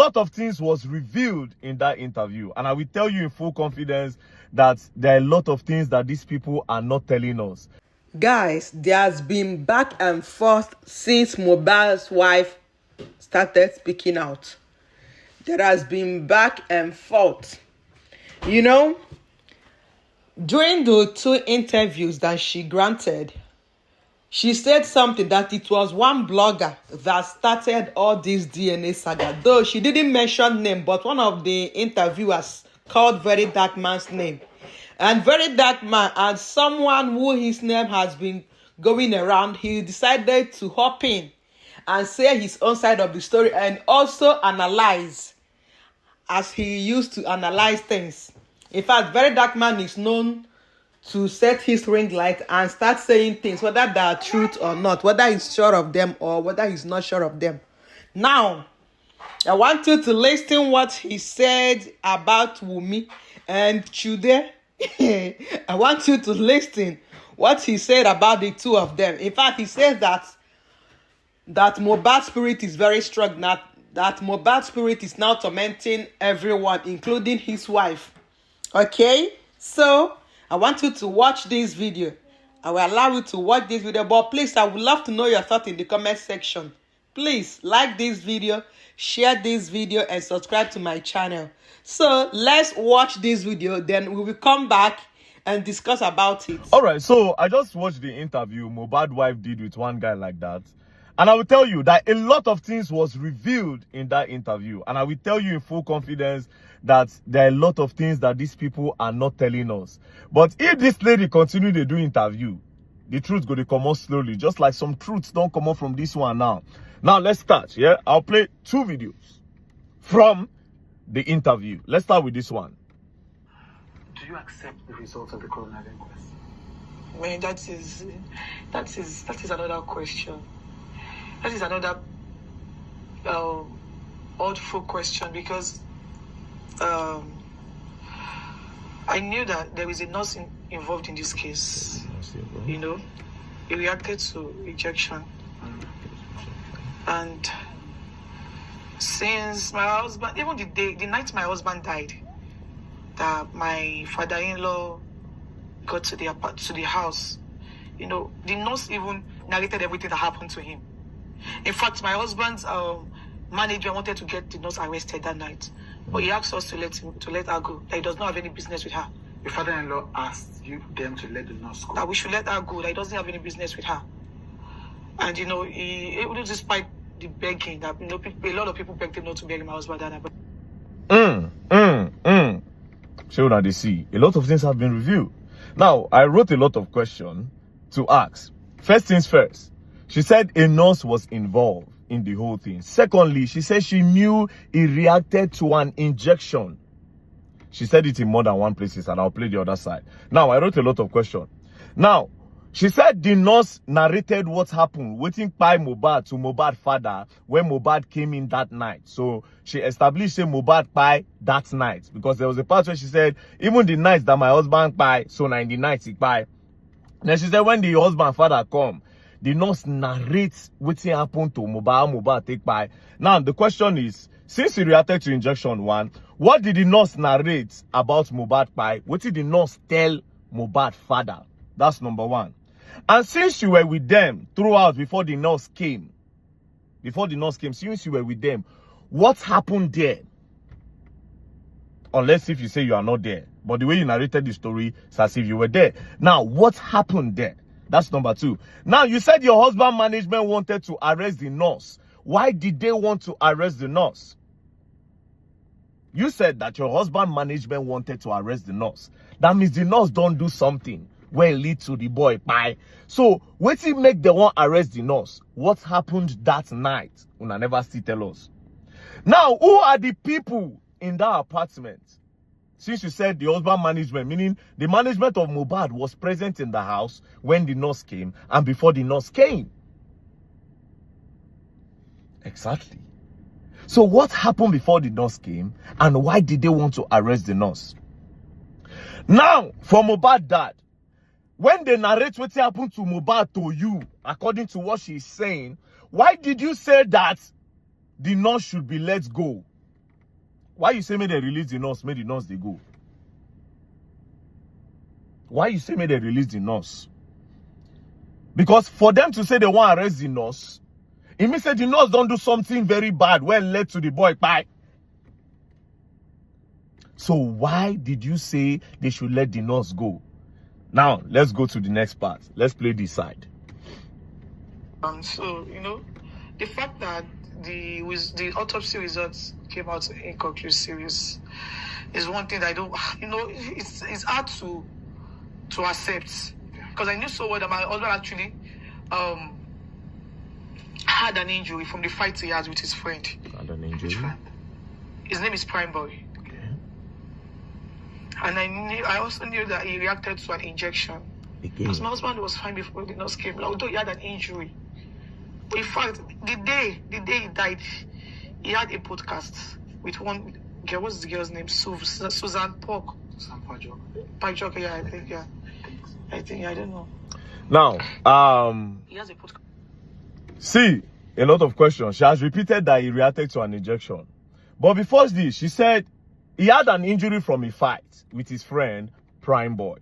lot of things was revealed in that interview. And I will tell you in full confidence that there are a lot of things that these people are not telling us. Guys, there's been back and forth since Mohbad's wife started speaking out. There has been back and forth. You know, during the 2 interviews that she granted, she said something that it was one blogger that started all this DNA saga. Though she didn't mention name, but one of the interviewers called Verydarkman's name. And Verydarkman, and someone who his name has been going around, he decided to hop in and say his own side of the story and also analyze as he used to analyze things. In fact, Verydarkman is known to set his ring light and start saying things, whether they are truth or not, whether he's sure of them or whether he's not sure of them. Now, I want you to listen what he said about Wunmi and Chude. I want you to listen what he said about the two of them. In fact, he says that Mohbad's spirit is very strong, that Mohbad's spirit is now tormenting everyone, including his wife. Okay? So, I want you to watch this video. I will allow you to watch this video, but please, I would love to know your thoughts in the comment section. Please, like this video, share this video, and subscribe to my channel. So, let's watch this video, then we will come back and discuss about it. Alright, so I just watched the interview Mohbad's wife did with one guy like that. And I will tell you that a lot of things was revealed in that interview. And I will tell you in full confidence that there are a lot of things that these people are not telling us. But if this lady continue to do interview, the truth go to come out slowly. Just like some truths don't come out from this one now. Now, let's start, yeah? I'll play 2 videos from the interview. Let's start with this one. Do you accept the results of the coroner inquest? I mean, that is another question. That is another oddful question, because I knew that there is a nurse involved in this case. You know, he reacted to rejection. And since my husband, even the night my husband died, that my father-in-law got to the house, you know, the nurse even narrated everything that happened to him. In fact, my husband's manager wanted to get the nurse arrested that night, but he asked us to let her go. That he does not have any business with her. Your father-in-law asked them to let the nurse go. That we should let her go. That he doesn't have any business with her. And you know, despite the begging, that, you know, a lot of people begged him not to bury my husband. So now they see a lot of things have been revealed. Now, I wrote a lot of questions to ask. First things first, she said a nurse was involved in the whole thing. Secondly, she said she knew he reacted to an injection. She said it in more than one places, and I'll play the other side. Now, I wrote a lot of questions. Now, she said the nurse narrated what happened, waiting by Mohbad to Mohbad's father when Mohbad came in that night. So she established Mohbad by that night, because there was a part where she said, even the night that my husband by, so 90 nights he by. Then she said when the husband father come, the nurse narrates what happened to Mohbad take by. Now the question is, since he reacted to injection 1, what did the nurse narrate about Mohbad by? What did the nurse tell Mohbad father? That's number 1. And since you were with them throughout before the nurse came, since you were with them, what happened there? Unless if you say you are not there. But the way you narrated the story, it's as if you were there. Now, what happened there? That's number 2. Now, you said your husband management wanted to arrest the nurse. Why did they want to arrest the nurse? You said that your husband management wanted to arrest the nurse. That means the nurse don't do something where it lead to the boy pie. So, what it make the one arrest the nurse? What happened that night? Una never still tell us. Now, who are the people in that apartment? Since you said the husband management, meaning the management of Mohbad was present in the house when the nurse came and before the nurse came. Exactly. So what happened before the nurse came and why did they want to arrest the nurse? Now, for Mohbad dad, when they narrate what happened to Mohbad to you, according to what she's saying, why did you say that the nurse should be let go? Why you say me they release the nurse, make the nurse they go? Why you say me they release the nurse? Because for them to say they want to arrest the nurse, it means that the nurse don't do something very bad when led to the boy. Bye. So why did you say they should let the nurse go? Now, let's go to the next part. Let's play this side. So, you know, the fact that the autopsy results came out inconclusive is one thing that I don't, you know, it's hard to accept. Because I knew so well that my husband actually had an injury from the fight he had with his friend. Had an injury? His name is Prime Boy. And I also knew that he reacted to an injection. Because my husband was fine before the nurse came, although he had an injury. But in fact, the day he died, he had a podcast with one girl. What's the girl's name? Susan Pork. Susan Pajok, yeah, I think, I don't know. Now, he has a podcast. See, a lot of questions. She has repeated that he reacted to an injection. But before this, she said he had an injury from a fight with his friend, Prime Boy.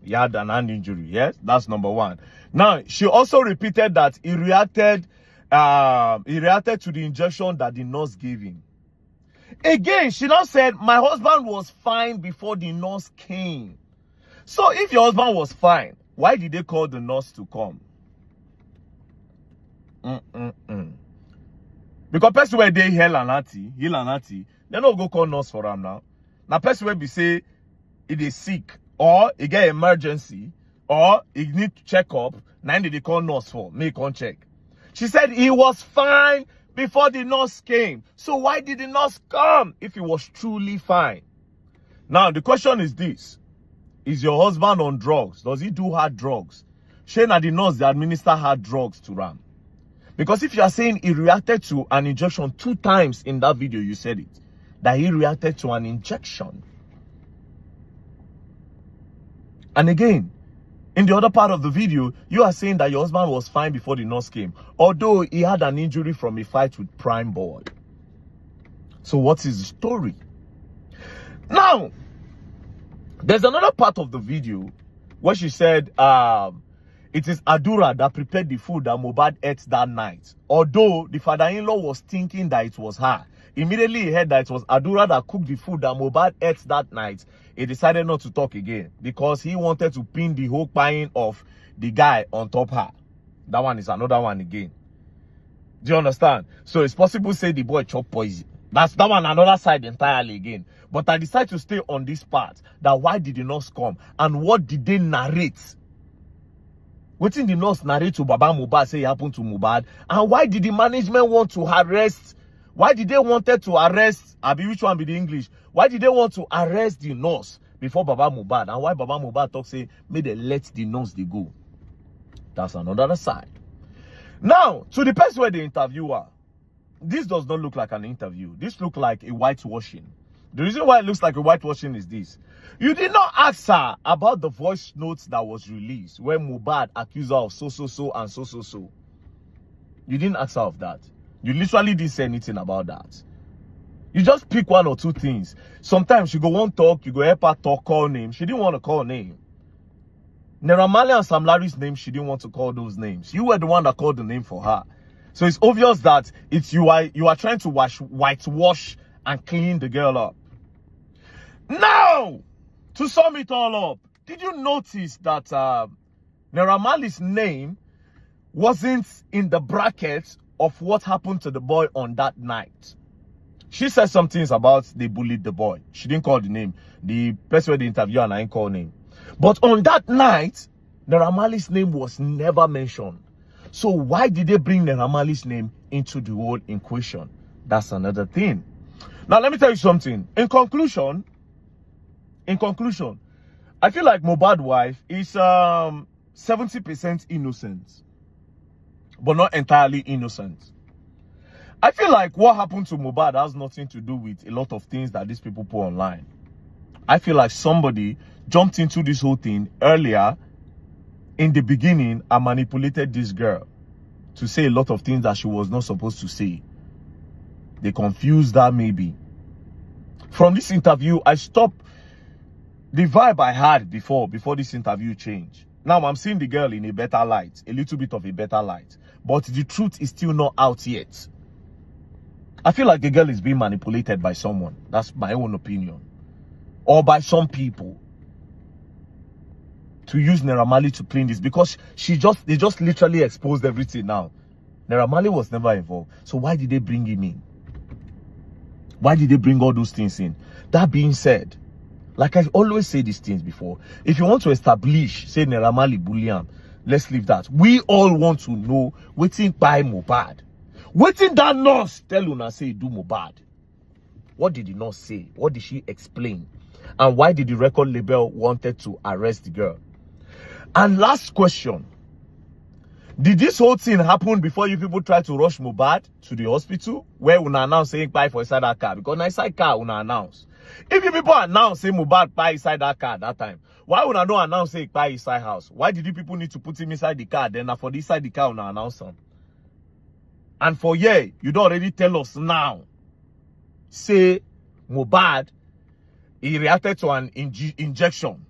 He had an hand injury, yes? That's number one. Now, she also repeated that he reacted to the injection that the nurse gave him. Again, she now said, my husband was fine before the nurse came. So if your husband was fine, why did they call the nurse to come? Because person where they heal and natty, they don't go call nurse for him now. Now person where be say if they sick or he get emergency or he need to check up, now they call nurse for make on check. She said he was fine before the nurse came. So why did the nurse come if he was truly fine? Now the question is this: is your husband on drugs? Does he do hard drugs? Shane and the nurse they administer hard drugs to Ram. Because if you are saying he reacted to an injection 2 times in that video, you said it, that he reacted to an injection. And again, in the other part of the video, you are saying that your husband was fine before the nurse came, although he had an injury from a fight with Prime Boy. So what is the story? Now, there's another part of the video where she said, it is Adura that prepared the food that Mohbad ate that night. Although the father-in-law was thinking that it was her. Immediately he heard that it was Adura that cooked the food that Mohbad ate that night. He decided not to talk again because he wanted to pin the whole pine of the guy on top her. That one is another one again. Do you understand? So it's possible to say the boy chop poison. That's that one another side entirely again. But I decided to stay on this part. That why did the nurse come? And what did they narrate? What did the nurse narrate to Baba Mohbad say happened to Mohbad? And why did the management want to arrest? Why did they wanted to arrest? Abi, which one be the English? Why did they want to arrest the nurse before Baba Mohbad? And why Baba Mohbad talk say, may they let the nurse they go? That's another side. Now, to the person where the interviewer, this does not look like an interview. This looks like a whitewashing. The reason why it looks like a whitewashing is this. You did not ask her about the voice notes that was released when Mohbad accused her of so and so. You didn't ask her of that. You literally didn't say anything about that. You just pick 1 or 2 things. Sometimes you go want talk, you go help her talk, call name. She didn't want to call name. Naira Marley and Sam Larry's name, she didn't want to call those names. You were the one that called the name for her. So it's obvious that it's you are trying to whitewash and clean the girl up. Now, to sum it all up, did you notice that Naira Marley's name wasn't in the bracket of what happened to the boy on that night? She said some things about they bullied the boy. She didn't call the name. The person where the interview and I didn't call name. But on that night, Naira Marley's name was never mentioned. So why did they bring Naira Marley's name into the whole equation? That's another thing. Now let me tell you something. In conclusion, I feel like Mohbad's wife is 70% innocent, but not entirely innocent. I feel like what happened to Mohbad has nothing to do with a lot of things that these people put online. I feel like somebody jumped into this whole thing earlier in the beginning and manipulated this girl to say a lot of things that she was not supposed to say. They confused her maybe. From this interview, I stopped the vibe I had before this interview changed. Now I'm seeing the girl in a better light, a little bit of a better light. But the truth is still not out yet. I feel like the girl is being manipulated by someone. That's my own opinion. Or by some people. To use Naira Marley to clean this. Because they just literally exposed everything now. Naira Marley was never involved. So why did they bring him in? Why did they bring all those things in? That being said, like I always say these things before, if you want to establish, say Naira Marley bullion, let's leave that. We all want to know wetin by Mohbad. Wetin that nurse tell una say do Mohbad? What did the nurse say? What did she explain? And why did the record label wanted to arrest the girl? And last question. Did this whole thing happen before you people try to rush Mohbad to the hospital? Where una announce saying buy for inside that car? Because inside car una announce. If you people announce say Mohbad buy inside that car at that time, why una don't announce say buy inside house? Why did you people need to put him inside the car? Then for this side the car una announce him? And for you don't already tell us now. Say Mohbad, he reacted to an injection.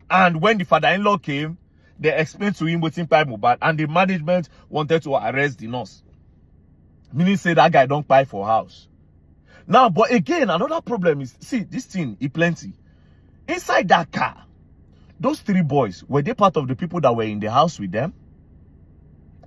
And when the father-in-law came, they explained to him waiting by Mohbad, and the management wanted to arrest the nurse. Meaning say that guy don't buy for house. Now, but again, another problem is, see, this thing is plenty. Inside that car, those three boys, were they part of the people that were in the house with them?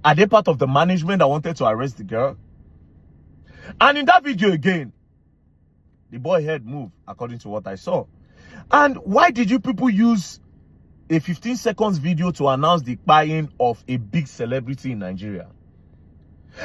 Are they part of the management that wanted to arrest the girl? And in that video again, the boy head moved, according to what I saw. And why did you people use a 15 seconds video to announce the buying of a big celebrity in Nigeria?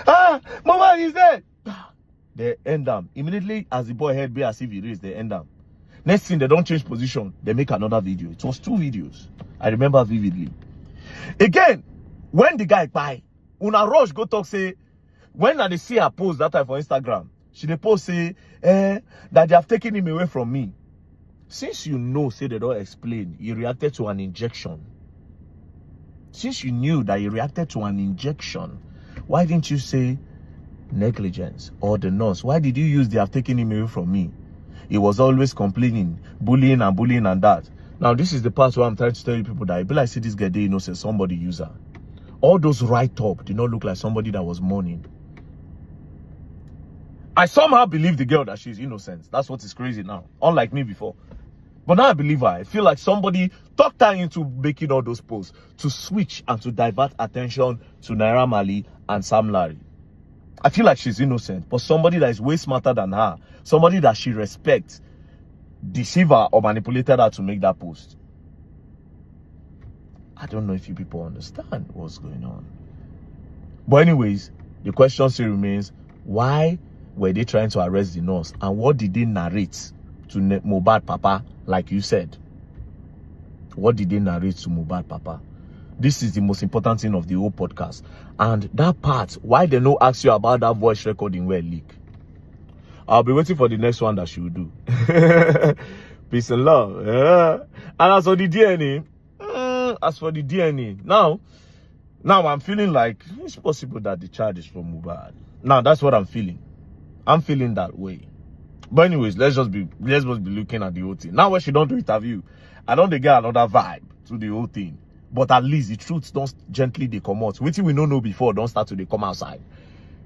Ah, Mohbad is dead. They end them. Immediately as the boy head be as if he raised, they end them. Next thing, they don't change position. They make another video. It was 2 videos. I remember vividly. Again, when the guy buy, una rush go talk say, when they see her post that time for Instagram, she dey post say, that they have taken him away from me. Since you know, say they don't explain, he reacted to an injection. Since you knew that he reacted to an injection, why didn't you say negligence or the nurse? Why did you use they have taken him away from me? He was always complaining, bullying and that. Now, this is the part where I'm trying to tell you people that I be like, see this guy, they say somebody user. All those write-up did not look like somebody that was mourning. I somehow believe the girl that she's innocent. That's what is crazy now. Unlike me before. But now I believe her. I feel like somebody talked her into making all those posts to switch and to divert attention to Naira Marley and Sam Larry. I feel like she's innocent, but somebody that is way smarter than her, somebody that she respects, deceived her or manipulated her to make that post. I don't know if you people understand what's going on. But anyways, the question still remains, why were they trying to arrest the nurse? And what did they narrate to Mohbad Papa, like you said? What did they narrate to Mohbad Papa? This is the most important thing of the whole podcast. And that part, why they no ask you about that voice recording where leak? I'll be waiting for the next one that she will do. Peace and love. Yeah. And as for the DNA, now I'm feeling like it's possible that the charge is from Mohbad. Now that's what I'm feeling. I'm feeling that way. But anyways, let's just be looking at the whole thing. Now when she don't do interview, I don't get another vibe to the whole thing. But at least the truth don't gently they come out. Waiting we don't know before don't start to they come outside.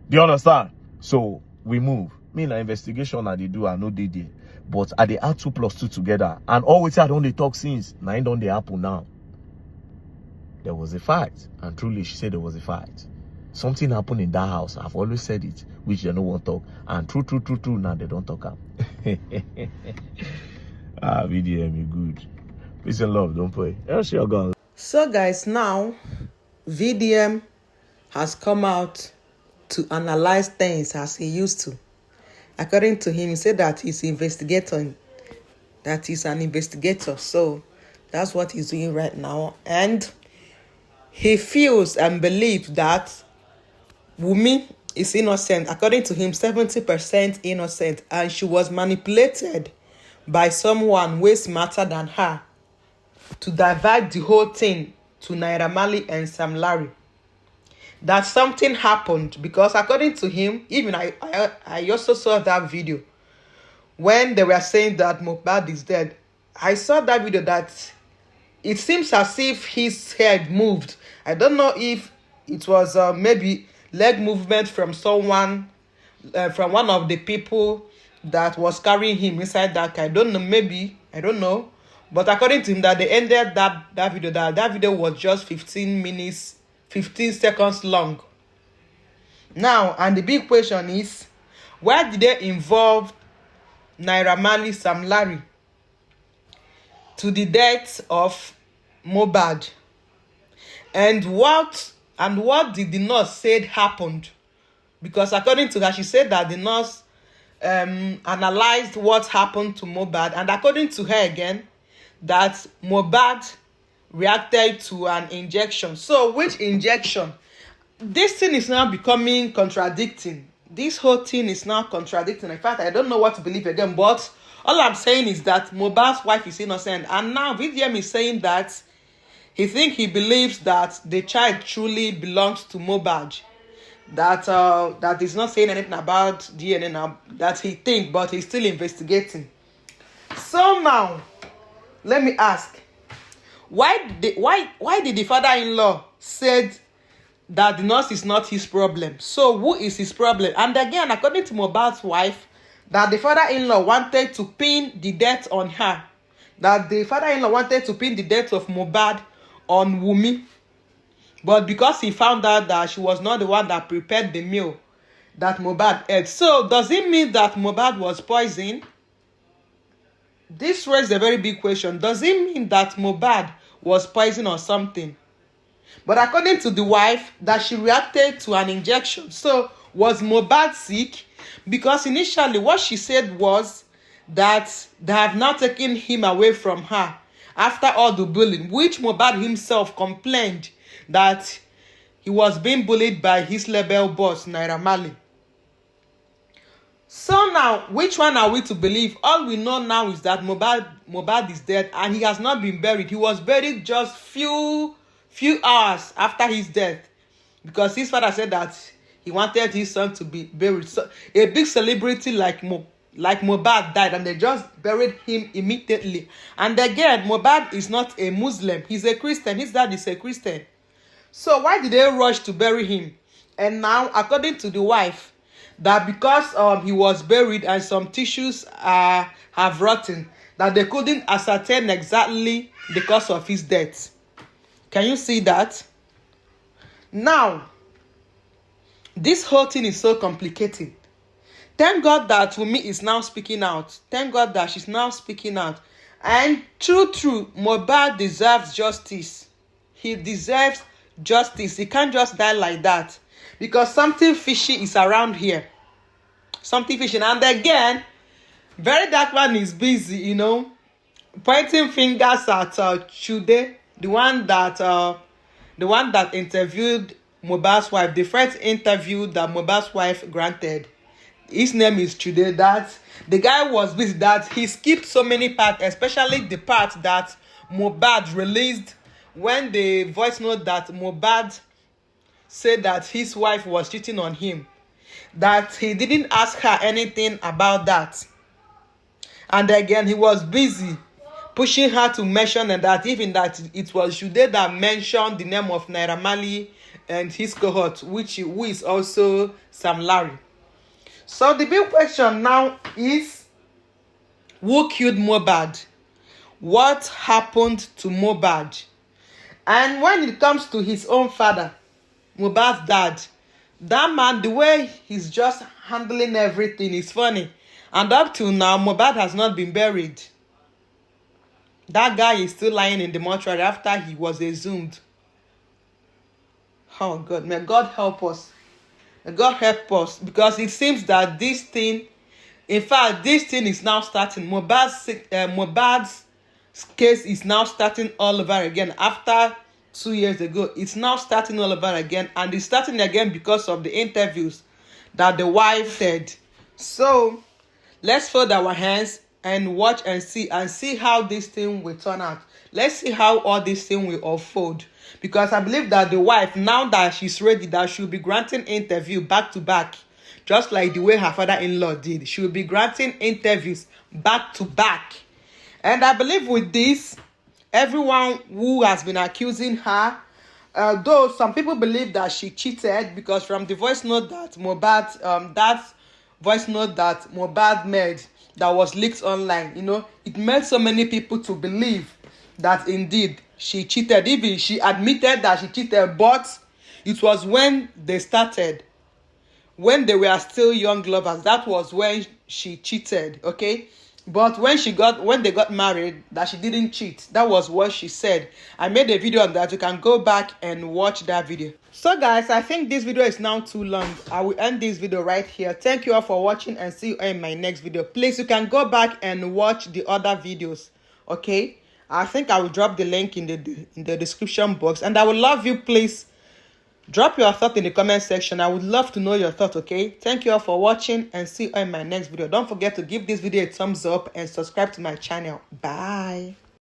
Do you understand? So we move. Me na investigation that they do, I know they did. But I they add 2 plus 2 together. And always I don't they talk since. Now it don't they happen now. There was a fight. And truly she said there was a fight. Something happened in that house. I've always said it, which they don't want to talk. And true, now they don't talk up. VDM, you good. Peace and love, don't play. Else you're gone. So guys, now VDM has come out to analyze things as he used to. According to him, he said that he's investigating, that he's an investigator. So that's what he's doing right now. And he feels and believes that Wunmi is innocent. According to him, 70% innocent. And she was manipulated by someone way smarter than her to divert the whole thing to Naira Marley and Sam Larry. That something happened because according to him, even I also saw that video when they were saying that Mohbad is dead, I saw that video that it seems as if his head moved. I don't know if it was maybe leg movement from someone, from one of the people that was carrying him inside that car. I don't know, maybe, I don't know. But according to him, that they ended that video, that video was just 15 minutes, 15 seconds long. Now, and the big question is, why did they involve Naira Marley, Sam Larry to the death of Mohbad? And what did the nurse said happened? Because according to her, she said that the nurse analyzed what happened to Mohbad, and according to her again, that Mohbad reacted to an injection. So which injection? This thing is now becoming contradicting. This whole thing is now contradicting. In fact, I don't know what to believe again, but all I'm saying is that Mohbad's wife is innocent, and now VDM is saying that he believes that the child truly belongs to Mohbad. That is not saying anything about DNA now, that he thinks, but he's still investigating. So now, let me ask, why did the father-in-law said that the nurse is not his problem? So who is his problem? And again, according to Mohbad's wife, that the father-in-law wanted to pin the death on her. That the father-in-law wanted to pin the death of Mohbad on Wunmi. But because he found out that she was not the one that prepared the meal that Mohbad ate. So does it mean that Mohbad was poisoned? This raises a very big question. Does it mean that Mohbad was poisoned or something? But according to the wife, that she reacted to an injection. So was Mohbad sick? Because initially what she said was that they have now taken him away from her after all the bullying, which Mohbad himself complained that he was being bullied by his label boss, Naira Marley. So now, which one are we to believe? All we know now is that Mohbad is dead, and he has not been buried. He was buried just few hours after his death, because his father said that he wanted his son to be buried. So a big celebrity like Mohbad died, and they just buried him immediately. And again, Mohbad is not a Muslim. He's a Christian. His dad is a Christian. So why did they rush to bury him? And now, according to the wife, that because he was buried and some tissues have rotten, that they couldn't ascertain exactly the cause of his death. Can you see that? Now, this whole thing is so complicated. Thank God that Wunmi is now speaking out. Thank God that she's now speaking out. And true, Mohbad deserves justice. He deserves justice. He can't just die like that, because something fishy is around here. Something fishy. And again, Verydarkblackman is busy, pointing fingers at Chude, the one that interviewed Mohbad's wife, the first interview that Mohbad's wife granted. His name is Chude. That the guy was busy, that he skipped so many parts, especially the part that Mohbad released when the voice note that Mohbad said that his wife was cheating on him, that he didn't ask her anything about that. And again, he was busy pushing her to mention, and that even that it was Shude that mentioned the name of Naira Marley and his cohort, who is also Sam Larry. So the big question now is, who killed Mohbad? What happened to Mohbad? And when it comes to his own father, Mohbad's dad, that man, the way he's just handling everything is funny. And up till now, Mohbad has not been buried. That guy is still lying in the mortuary after he was exhumed. Oh God, may God help us. May God help us, because it seems that this thing, in fact, this thing is now starting. Mohbad's case is now starting all over again. After 2 years ago, it's now starting all over again, and it's starting again because of the interviews that the wife did. So let's fold our hands and watch and see how this thing will turn out. Let's see how all this thing will unfold, because I believe that the wife, now that she's ready, that she'll be granting interview back to back, just like the way her father-in-law did. She will be granting interviews back to back. And I believe with this, everyone who has been accusing her, though some people believe that she cheated, because from the voice note that Mohbad made, that was leaked online, it made so many people to believe that indeed she cheated. Even she admitted that she cheated, but it was when they started, when they were still young lovers, that was when she cheated, okay? But when they got married, that she didn't cheat. That was what she said. I made a video on that. You can go back and watch that video. So guys, I think this video is now too long. I will end this video right here. Thank you all for watching, and see you in my next video. Please, you can go back and watch the other videos, okay? I think I will drop the link in the description box, and I would love you, please, drop your thought in the comment section. I would love to know your thought, okay? Thank you all for watching, and see you in my next video. Don't forget to give this video a thumbs up and subscribe to my channel. Bye.